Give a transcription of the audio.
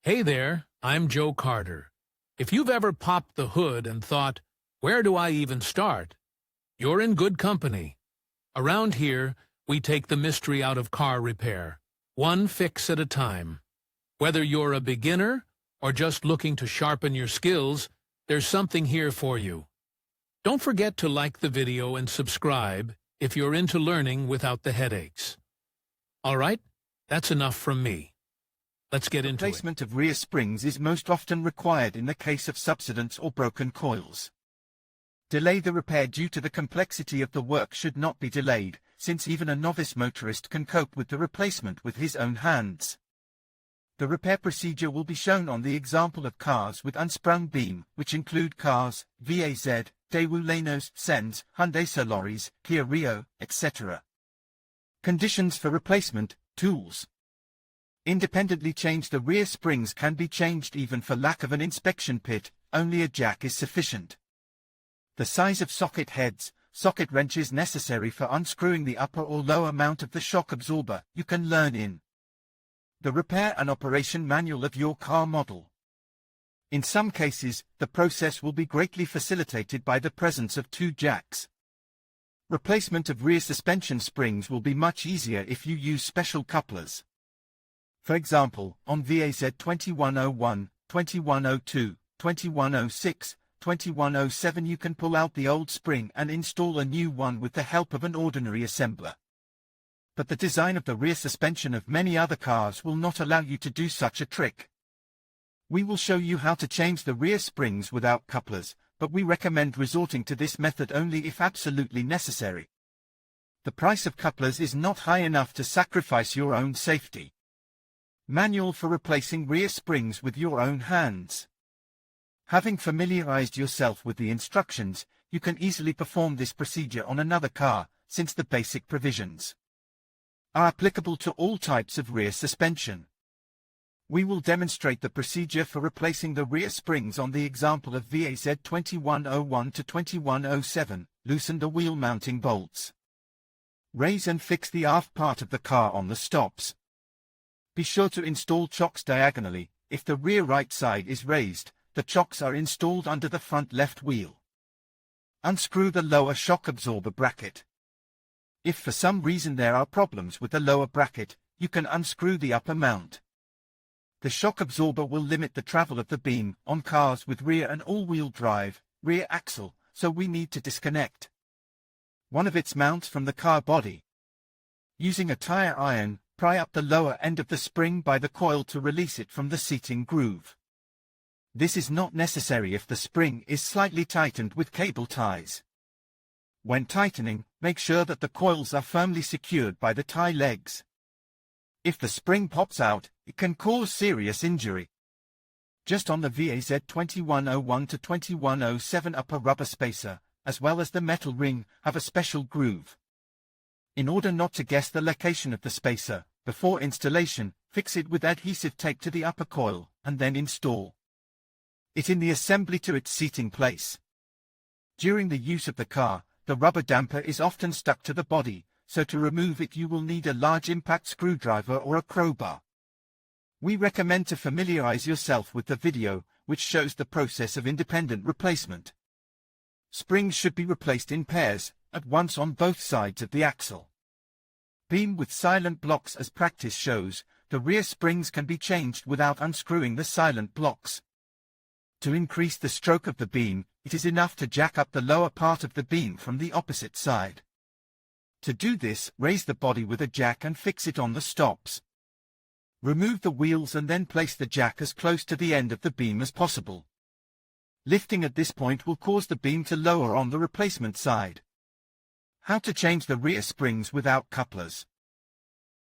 Hey there, I'm Joe Carter. If you've ever popped the hood and thought, where do I even start? You're in good company. Around here, we take the mystery out of car repair, one fix at a time. Whether you're a beginner or just looking to sharpen your skills, there's something here for you. Don't forget to like the video and subscribe if you're into learning without the headaches. All right, that's enough from me. Let's get into it. Replacement of rear springs is most often required in the case of subsidence or broken coils. Delay the repair due to the complexity of the work should not be delayed, since even a novice motorist can cope with the replacement with his own hands. The repair procedure will be shown on the example of cars with unsprung beam, which include cars, VAZ, Daewoo Lanos, Sens, Hyundai Solaris, Kia Rio, etc. Conditions for replacement, tools. Independently change the rear springs can be changed even for lack of an inspection pit, only a jack is sufficient. The size of socket heads, socket wrenches necessary for unscrewing the upper or lower mount of the shock absorber, you can learn in the repair and operation manual of your car model. In some cases, the process will be greatly facilitated by the presence of two jacks. Replacement of rear suspension springs will be much easier if you use special couplers. For example, on VAZ 2101, 2102, 2106, 2107 you can pull out the old spring and install a new one with the help of an ordinary assembler. But the design of the rear suspension of many other cars will not allow you to do such a trick. We will show you how to change the rear springs without couplers, but we recommend resorting to this method only if absolutely necessary. The price of couplers is not high enough to sacrifice your own safety. Manual for replacing rear springs with your own hands. Having familiarized yourself with the instructions, you can easily perform this procedure on another car, since the basic provisions are applicable to all types of rear suspension. We will demonstrate the procedure for replacing the rear springs on the example of VAZ 2101 to 2107. Loosen the wheel mounting bolts. Raise and fix the aft part of the car on the stops. Be sure to install chocks diagonally. If the rear right side is raised, the chocks are installed under the front left wheel. Unscrew the lower shock absorber bracket. If for some reason there are problems with the lower bracket, you can unscrew the upper mount. The shock absorber will limit the travel of the beam on cars with rear and all-wheel drive, rear axle, so we need to disconnect one of its mounts from the car body. Using a tire iron, pry up the lower end of the spring by the coil to release it from the seating groove. This is not necessary if the spring is slightly tightened with cable ties. When tightening, make sure that the coils are firmly secured by the tie legs. If the spring pops out, it can cause serious injury. Just on the VAZ 2101 to 2107 upper rubber spacer, as well as the metal ring, have a special groove. In order not to guess the location of the spacer, before installation, fix it with adhesive tape to the upper coil, and then install it in the assembly to its seating place. During the use of the car, the rubber damper is often stuck to the body, so to remove it you will need a large impact screwdriver or a crowbar. We recommend to familiarize yourself with the video, which shows the process of independent replacement. Springs should be replaced in pairs, at once on both sides of the axle. Beam with silent blocks. As practice shows, the rear springs can be changed without unscrewing the silent blocks. To increase the stroke of the beam, it is enough to jack up the lower part of the beam from the opposite side. To do this, raise the body with a jack and fix it on the stops. Remove the wheels and then place the jack as close to the end of the beam as possible. Lifting at this point will cause the beam to lower on the replacement side. How to change the rear springs without couplers.